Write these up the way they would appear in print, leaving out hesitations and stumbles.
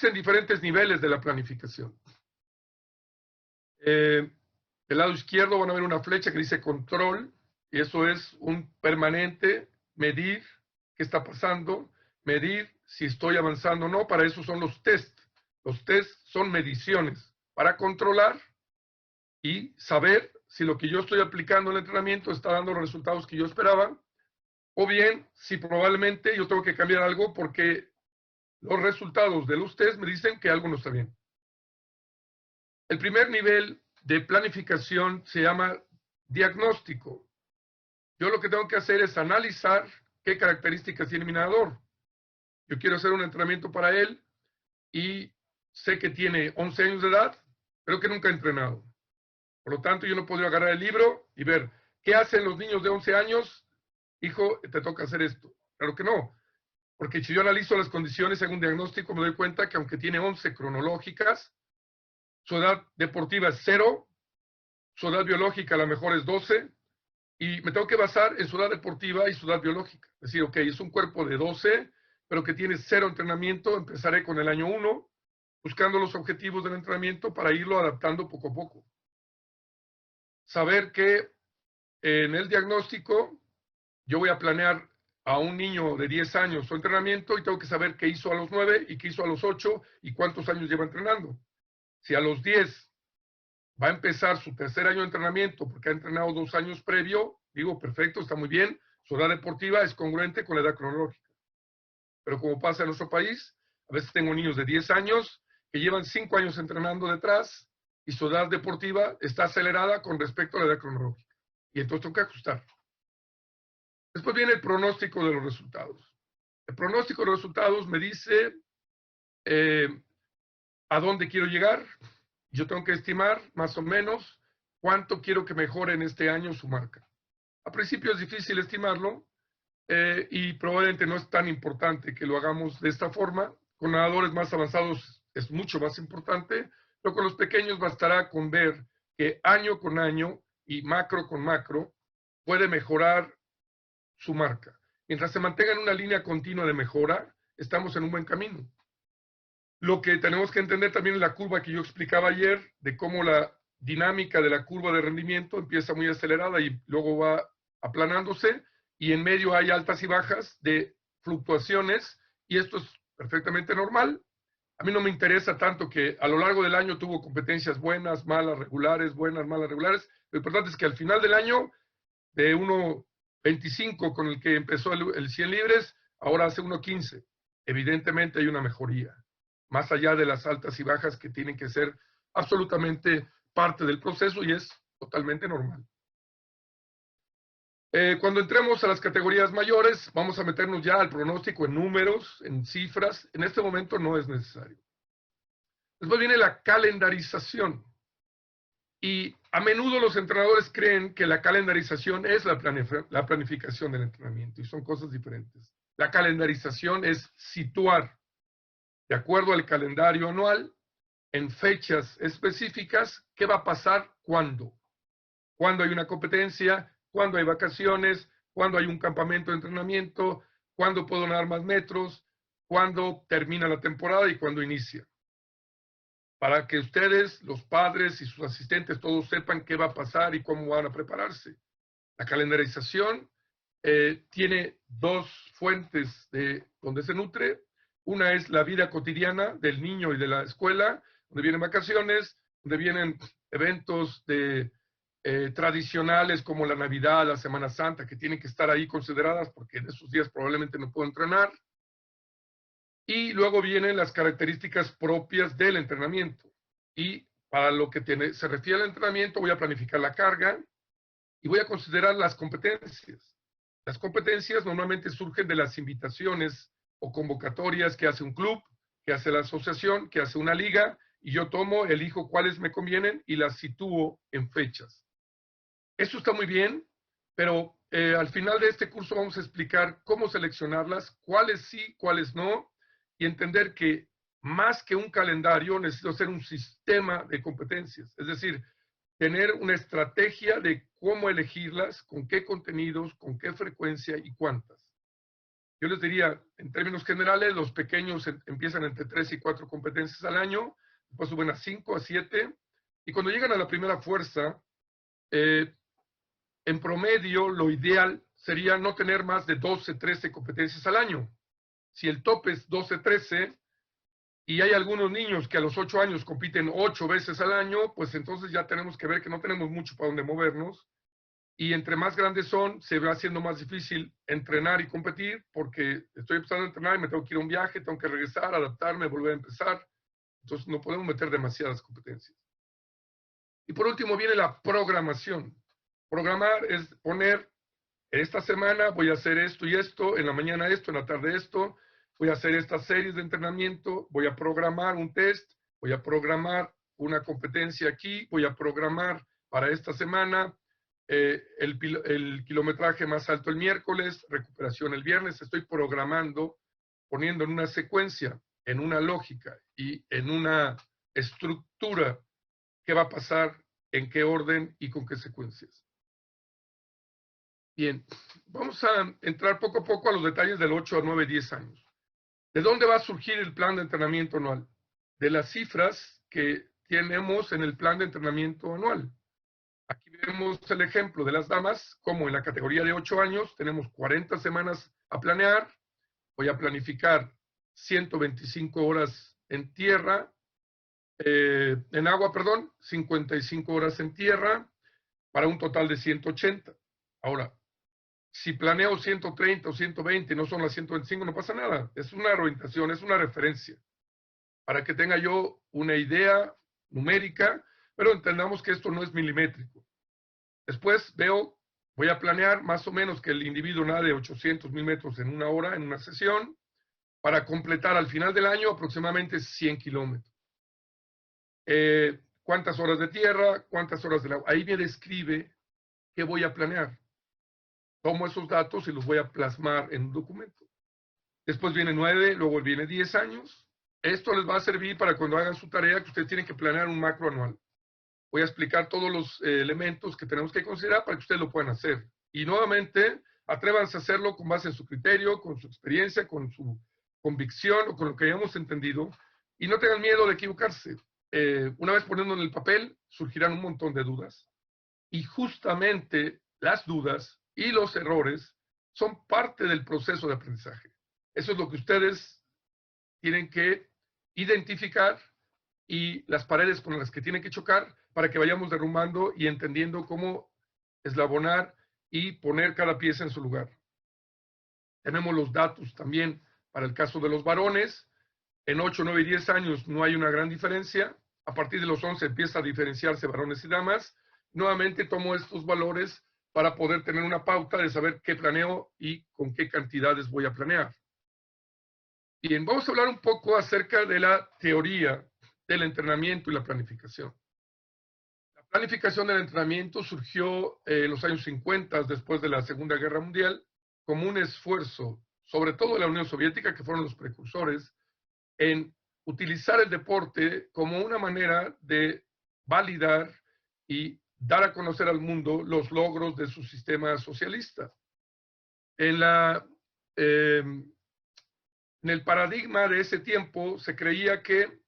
existen diferentes niveles de la planificación. Del lado izquierdo van a ver una flecha que dice control, y eso es un permanente, medir qué está pasando, medir si estoy avanzando o no. Para eso son los test. Los test son mediciones para controlar y saber si lo que yo estoy aplicando en el entrenamiento está dando los resultados que yo esperaba, o bien si probablemente yo tengo que cambiar algo porque los resultados de los test me dicen que algo no está bien. El primer nivel de planificación se llama diagnóstico. Yo lo que tengo que hacer es analizar qué características tiene mi nadador. Yo quiero hacer un entrenamiento para él y sé que tiene 11 años de edad, pero que nunca ha entrenado. Por lo tanto, yo no podría agarrar el libro y ver qué hacen los niños de 11 años. Hijo, te toca hacer esto. Claro que no, porque si yo analizo las condiciones según diagnóstico, me doy cuenta que aunque tiene 11 cronológicas, su edad deportiva es 0, su edad biológica a lo mejor es 12, y me tengo que basar en su edad deportiva y su edad biológica. Es decir, ok, es un cuerpo de 12, pero que tiene 0 entrenamiento, empezaré con el año 1, buscando los objetivos del entrenamiento para irlo adaptando poco a poco. Saber que en el diagnóstico yo voy a planear a un niño de 10 años su entrenamiento y tengo que saber qué hizo a los 9 y qué hizo a los 8 y cuántos años lleva entrenando. Si a los 10 va a empezar su tercer año de entrenamiento porque ha entrenado 2 años previo, digo, perfecto, está muy bien, su edad deportiva es congruente con la edad cronológica. Pero como pasa en nuestro país, a veces tengo niños de 10 años que llevan 5 años entrenando detrás y su edad deportiva está acelerada con respecto a la edad cronológica. Y entonces tengo que ajustar. Después viene el pronóstico de los resultados. El pronóstico de los resultados me dice a dónde quiero llegar. Yo tengo que estimar más o menos cuánto quiero que mejore en este año su marca. A principio es difícil estimarlo y probablemente no es tan importante que lo hagamos de esta forma. Con nadadores más avanzados es mucho más importante, pero con los pequeños bastará con ver que año con año y macro con macro puede mejorar su marca. Mientras se mantenga en una línea continua de mejora, estamos en un buen camino. Lo que tenemos que entender también es la curva que yo explicaba ayer, de cómo la dinámica de la curva de rendimiento empieza muy acelerada y luego va aplanándose, y en medio hay altas y bajas de fluctuaciones, y esto es perfectamente normal. A mí no me interesa tanto que a lo largo del año tuvo competencias buenas, malas, regulares, buenas, malas, regulares. Lo importante es que al final del año, de 1.25 con el que empezó el 100 libres, ahora hace 1.15. Evidentemente hay una mejoría, más allá de las altas y bajas que tienen que ser absolutamente parte del proceso y es totalmente normal. Cuando entremos a las categorías mayores, vamos a meternos ya al pronóstico en números, en cifras. En este momento no es necesario. Después viene la calendarización. Y a menudo los entrenadores creen que la calendarización es la planificación del entrenamiento, y son cosas diferentes. La calendarización es situar, de acuerdo al calendario anual, en fechas específicas, qué va a pasar cuándo. Cuándo hay una competencia, cuándo hay vacaciones, cuándo hay un campamento de entrenamiento, cuándo puedo nadar más metros, cuándo termina la temporada y cuándo inicia. Para que ustedes, los padres y sus asistentes, todos sepan qué va a pasar y cómo van a prepararse. La calendarización tiene 2 fuentes de donde se nutre. Una es la vida cotidiana del niño y de la escuela, donde vienen vacaciones, donde vienen eventos tradicionales como la Navidad, la Semana Santa, que tienen que estar ahí consideradas porque en esos días probablemente no puedo entrenar. Y luego vienen las características propias del entrenamiento. Y para lo que se refiere al entrenamiento, voy a planificar la carga y voy a considerar las competencias. Las competencias normalmente surgen de las invitaciones o convocatorias que hace un club, que hace la asociación, que hace una liga, y yo elijo cuáles me convienen y las sitúo en fechas. Eso está muy bien, pero al final de este curso vamos a explicar cómo seleccionarlas, cuáles sí, cuáles no, y entender que más que un calendario necesito hacer un sistema de competencias, es decir, tener una estrategia de cómo elegirlas, con qué contenidos, con qué frecuencia y cuántas. Yo les diría, en términos generales, los pequeños empiezan entre 3 y 4 competencias al año, después suben a 5, a 7, y cuando llegan a la primera fuerza, en promedio, lo ideal sería no tener más de 12, 13 competencias al año. Si el tope es 12, 13, y hay algunos niños que a los 8 años compiten 8 veces al año, pues entonces ya tenemos que ver que no tenemos mucho para dónde movernos. Y entre más grandes son, se va haciendo más difícil entrenar y competir, porque estoy empezando a entrenar y me tengo que ir a un viaje, tengo que regresar, adaptarme, volver a empezar. Entonces no podemos meter demasiadas competencias. Y por último viene la programación. Programar es poner, esta semana voy a hacer esto y esto, en la mañana esto, en la tarde esto, voy a hacer estas series de entrenamiento, voy a programar un test, voy a programar una competencia aquí, voy a programar para esta semana el kilometraje más alto el miércoles, recuperación el viernes. Estoy programando, poniendo en una secuencia, en una lógica y en una estructura qué va a pasar, en qué orden y con qué secuencias. Bien, vamos a entrar poco a poco a los detalles del 8 a 9, 10 años. ¿De dónde va a surgir el plan de entrenamiento anual? De las cifras que tenemos en el plan de entrenamiento anual. Aquí vemos el ejemplo de las damas, como en la categoría de 8 años tenemos 40 semanas a planear. Voy a planificar 125 horas en tierra, en agua, perdón, 55 horas en tierra, para un total de 180. Ahora, si planeo 130 o 120 y no son las 125, no pasa nada. Es una orientación, es una referencia, para que tenga yo una idea numérica, pero entendamos que esto no es milimétrico. Después voy a planear más o menos que el individuo nade 800 mil metros en una hora, en una sesión, para completar al final del año aproximadamente 100 kilómetros. ¿Cuántas horas de tierra? ¿Cuántas horas de agua? Ahí me describe qué voy a planear. Tomo esos datos y los voy a plasmar en un documento. Después viene 9, luego viene 10 años. Esto les va a servir para cuando hagan su tarea, que ustedes tienen que planear un macro anual. Voy a explicar todos los elementos que tenemos que considerar para que ustedes lo puedan hacer. Y nuevamente, atrévanse a hacerlo con base en su criterio, con su experiencia, con su convicción o con lo que hayamos entendido. Y no tengan miedo de equivocarse. Una vez poniendo en el papel, surgirán un montón de dudas. Y justamente las dudas y los errores son parte del proceso de aprendizaje. Eso es lo que ustedes tienen que identificar y las paredes con las que tienen que chocar para que vayamos derrumbando y entendiendo cómo eslabonar y poner cada pieza en su lugar. Tenemos los datos también para el caso de los varones. En 8, 9 y 10 años no hay una gran diferencia. A partir de los 11 empieza a diferenciarse varones y damas. Nuevamente tomo estos valores para poder tener una pauta de saber qué planeo y con qué cantidades voy a planear. Bien, vamos a hablar un poco acerca de la teoría del entrenamiento y la planificación. La planificación del entrenamiento surgió en los años 50, después de la Segunda Guerra Mundial, como un esfuerzo, sobre todo de la Unión Soviética, que fueron los precursores, en utilizar el deporte como una manera de validar y dar a conocer al mundo los logros de su sistema socialista. En el paradigma de ese tiempo se creía que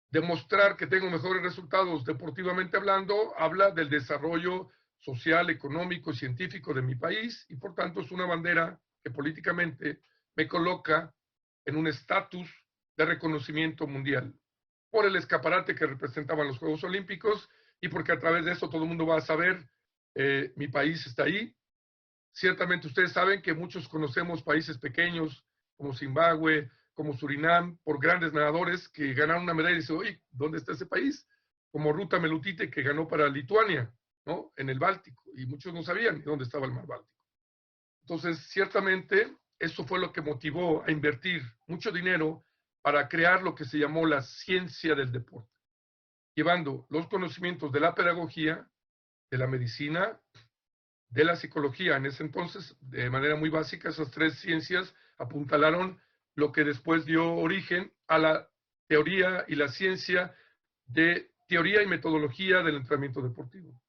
demostrar que tengo mejores resultados deportivamente hablando habla del desarrollo social, económico y científico de mi país, y por tanto es una bandera que políticamente me coloca en un estatus de reconocimiento mundial por el escaparate que representaban los Juegos Olímpicos y porque a través de eso todo el mundo va a saber mi país está ahí. Ciertamente ustedes saben que muchos conocemos países pequeños como Zimbabue, como Surinam, por grandes nadadores que ganaron una medalla y dicen, oye, ¿dónde está ese país? Como Ruta Melutite, que ganó para Lituania, ¿no? En el Báltico, y muchos no sabían dónde estaba el mar Báltico. Entonces, ciertamente, eso fue lo que motivó a invertir mucho dinero para crear lo que se llamó la ciencia del deporte, llevando los conocimientos de la pedagogía, de la medicina, de la psicología. En ese entonces, de manera muy básica, esas tres ciencias apuntalaron lo que después dio origen a la teoría y la ciencia de teoría y metodología del entrenamiento deportivo.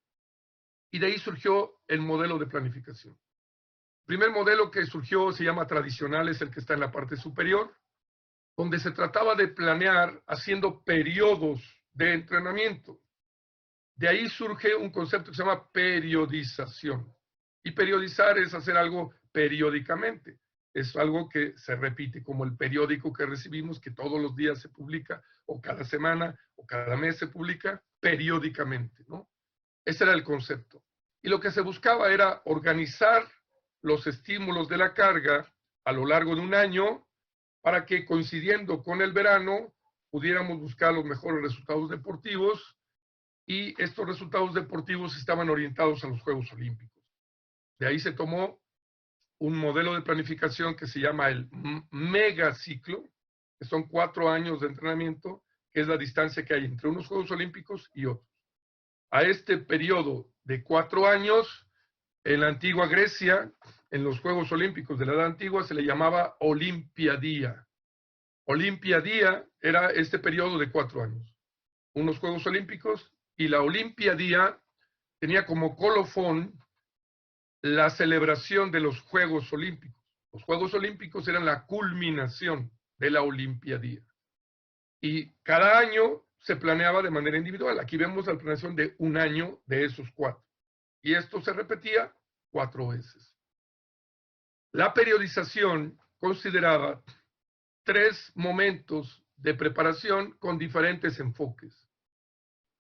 Y de ahí surgió el modelo de planificación. El primer modelo que surgió se llama tradicional, es el que está en la parte superior, donde se trataba de planear haciendo periodos de entrenamiento. De ahí surge un concepto que se llama periodización. Y periodizar es hacer algo periódicamente. Es algo que se repite, como el periódico que recibimos, que todos los días se publica, o cada semana, o cada mes se publica, periódicamente, ¿no? Ese era el concepto. Y lo que se buscaba era organizar los estímulos de la carga a lo largo de un año para que, coincidiendo con el verano, pudiéramos buscar los mejores resultados deportivos, y estos resultados deportivos estaban orientados a los Juegos Olímpicos. De ahí se tomó un modelo de planificación que se llama el megaciclo, que son 4 años de entrenamiento, que es la distancia que hay entre unos Juegos Olímpicos y otros. A este periodo de 4 años, en la antigua Grecia, en los Juegos Olímpicos de la Edad Antigua, se le llamaba Olimpiadía. Olimpiadía era este periodo de 4 años. Unos Juegos Olímpicos, y la Olimpiadía tenía como colofón la celebración de los Juegos Olímpicos. Los Juegos Olímpicos eran la culminación de la Olimpiadía. Y cada año se planeaba de manera individual. Aquí vemos la planeación de un año de esos 4. Y esto se repetía 4 veces. La periodización consideraba 3 momentos de preparación con diferentes enfoques.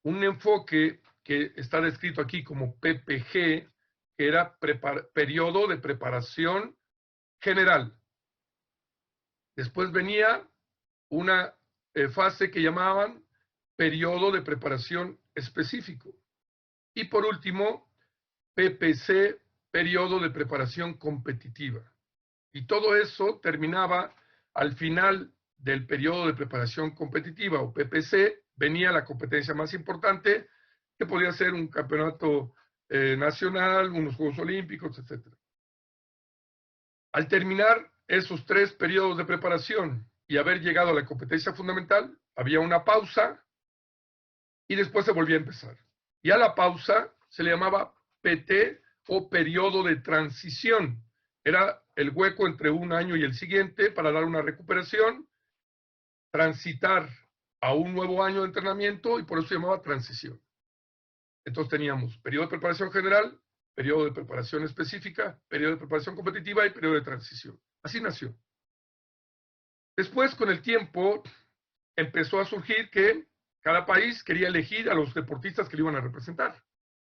Un enfoque que está descrito aquí como PPG, que era periodo de preparación general. Después venía una fase que llamaban periodo de preparación específico. Y por último, PPC, periodo de preparación competitiva. Y todo eso terminaba al final del periodo de preparación competitiva, o PPC, venía la competencia más importante, que podía ser un campeonato nacional, unos Juegos Olímpicos, etc. Al terminar esos 3 periodos de preparación y haber llegado a la competencia fundamental, había una pausa y después se volvía a empezar. Y a la pausa se le llamaba PT, o periodo de transición. Era el hueco entre un año y el siguiente para dar una recuperación, transitar a un nuevo año de entrenamiento, y por eso se llamaba transición. Entonces teníamos periodo de preparación general, periodo de preparación específica, periodo de preparación competitiva y periodo de transición. Así nació. Después, con el tiempo, empezó a surgir que cada país quería elegir a los deportistas que le iban a representar.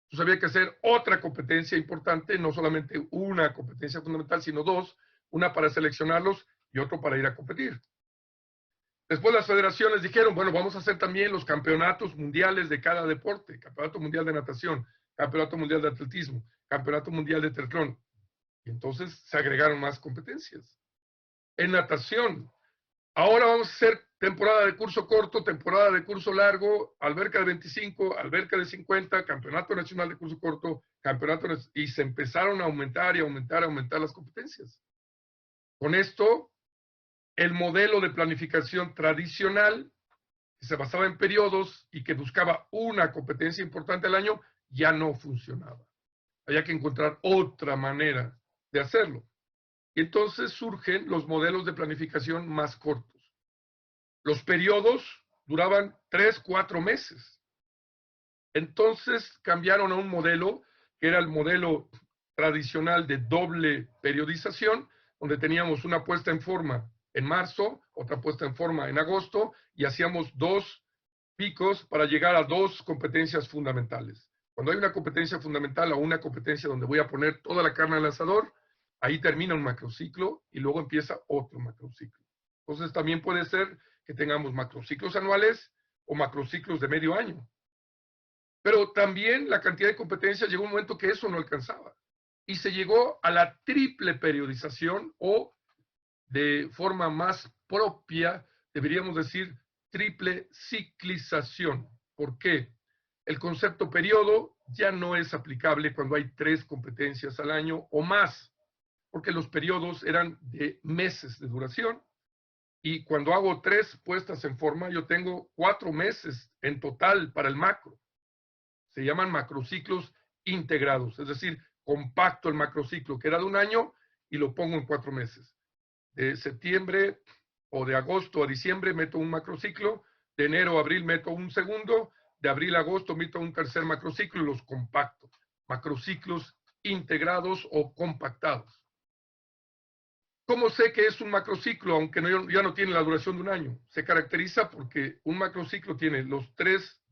Entonces había que hacer otra competencia importante, no solamente una competencia fundamental, sino 2, una para seleccionarlos y otro para ir a competir. Después las federaciones dijeron, bueno, vamos a hacer también los campeonatos mundiales de cada deporte, campeonato mundial de natación, campeonato mundial de atletismo, campeonato mundial de triatlón. Y entonces se agregaron más competencias. En natación, ahora vamos a hacer temporada de curso corto, temporada de curso largo, alberca de 25, alberca de 50, campeonato nacional de curso corto, y se empezaron a aumentar y aumentar las competencias. Con esto, el modelo de planificación tradicional, que se basaba en periodos y que buscaba una competencia importante al año, ya no funcionaba. Había que encontrar otra manera de hacerlo. Y entonces surgen los modelos de planificación más cortos. Los periodos duraban 3, 4 meses. Entonces cambiaron a un modelo que era el modelo tradicional de doble periodización, donde teníamos una puesta en forma en marzo, otra puesta en forma en agosto, y hacíamos 2 picos para llegar a 2 competencias fundamentales. Cuando hay una competencia fundamental o una competencia donde voy a poner toda la carne al asador, ahí termina un macrociclo y luego empieza otro macrociclo. Entonces también puede ser que tengamos macrociclos anuales o macrociclos de medio año. Pero también la cantidad de competencias llegó un momento que eso no alcanzaba. Y se llegó a la triple periodización, o de forma más propia, deberíamos decir triple ciclización. ¿Por qué? El concepto periodo ya no es aplicable cuando hay 3 competencias al año o más, porque los periodos eran de meses de duración, y cuando hago 3 puestas en forma, yo tengo 4 meses en total para el macro. Se llaman macrociclos integrados, es decir, compacto el macrociclo, que era de un año, y lo pongo en 4 meses. De septiembre o de agosto a diciembre meto un macrociclo, de enero a abril meto un segundo, de abril a agosto meto un tercer macrociclo y los compacto. Macrociclos integrados o compactados. ¿Cómo sé que es un macrociclo, aunque ya no tiene la duración de un año? Se caracteriza porque un macrociclo tiene los 3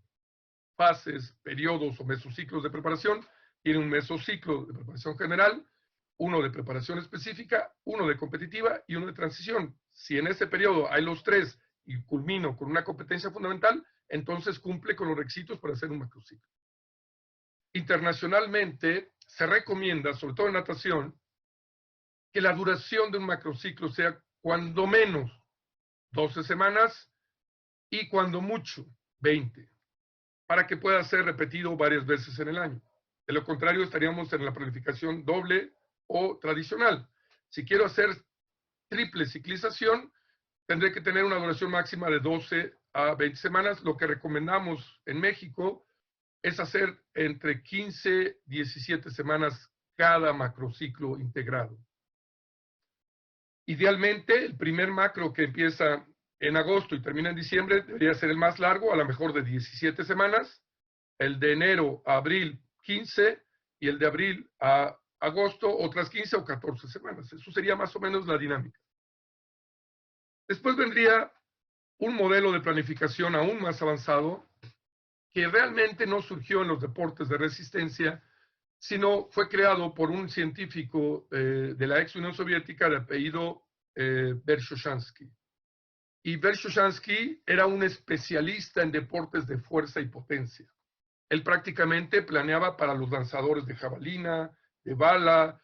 fases, periodos o mesociclos de preparación. Tiene un mesociclo de preparación general, uno de preparación específica, uno de competitiva y uno de transición. Si en ese periodo hay los 3 y culmino con una competencia fundamental, entonces cumple con los requisitos para hacer un macrociclo. Internacionalmente se recomienda, sobre todo en natación, que la duración de un macrociclo sea cuando menos 12 semanas y cuando mucho 20, para que pueda ser repetido varias veces en el año. De lo contrario, estaríamos en la planificación doble o tradicional. Si quiero hacer triple ciclización, tendré que tener una duración máxima de 12 a 20 semanas. Lo que recomendamos en México es hacer entre 15 y 17 semanas cada macrociclo integrado. Idealmente, el primer macro que empieza en agosto y termina en diciembre debería ser el más largo, a lo mejor de 17 semanas, el de enero a abril 15 y el de abril a agosto otras 15 o 14 semanas. Eso sería más o menos la dinámica. Después vendría un modelo de planificación aún más avanzado que realmente no surgió en los deportes de resistencia, sino fue creado por un científico de la ex Unión Soviética de apellido Verkhoshansky. Y Verkhoshansky era un especialista en deportes de fuerza y potencia. Él prácticamente planeaba para los lanzadores de jabalina, de bala,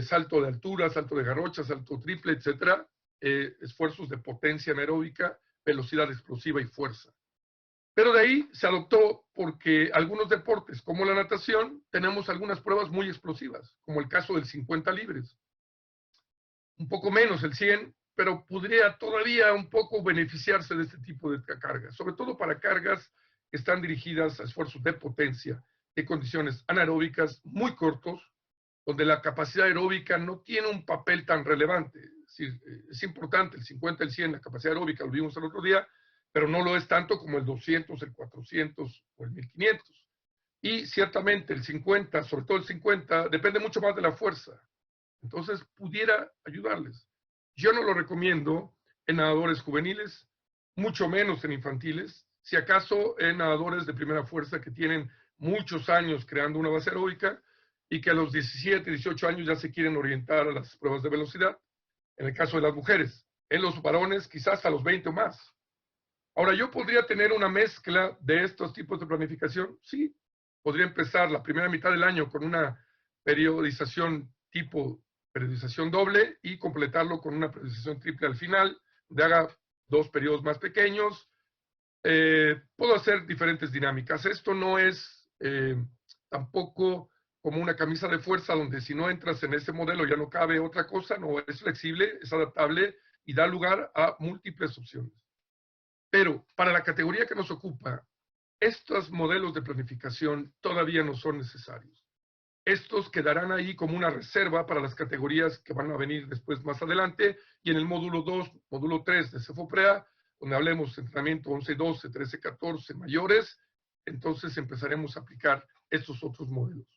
salto de altura, salto de garrocha, salto triple, etcétera, esfuerzos de potencia anaeróbica, velocidad explosiva y fuerza. Pero de ahí se adoptó porque algunos deportes, como la natación, tenemos algunas pruebas muy explosivas, como el caso del 50 libres. Un poco menos el 100, pero podría todavía un poco beneficiarse de este tipo de cargas, sobre todo para cargas que están dirigidas a esfuerzos de potencia, de condiciones anaeróbicas muy cortos, donde la capacidad aeróbica no tiene un papel tan relevante. Es importante el 50, el 100, la capacidad aeróbica, lo vimos el otro día, pero no lo es tanto como el 200, el 400 o el 1500. Y ciertamente el 50, sobre todo el 50, depende mucho más de la fuerza. Entonces pudiera ayudarles. Yo no lo recomiendo en nadadores juveniles, mucho menos en infantiles, si acaso en nadadores de primera fuerza que tienen muchos años creando una base aeróbica y que a los 17, 18 años ya se quieren orientar a las pruebas de velocidad, en el caso de las mujeres. En los varones quizás a los 20 o más. Ahora, ¿yo podría tener una mezcla de estos tipos de planificación? Sí. Podría empezar la primera mitad del año con una periodización tipo periodización doble y completarlo con una periodización triple al final, donde haga 2 periodos más pequeños. Puedo hacer diferentes dinámicas. Esto no es tampoco como una camisa de fuerza donde si no entras en ese modelo ya no cabe otra cosa. No, es flexible, es adaptable y da lugar a múltiples opciones. Pero para la categoría que nos ocupa, estos modelos de planificación todavía no son necesarios. Estos quedarán ahí como una reserva para las categorías que van a venir después más adelante y en el módulo 2, módulo 3 de CEFOPREA, donde hablemos de entrenamiento 11, 12, 13, 14 mayores, entonces empezaremos a aplicar estos otros modelos.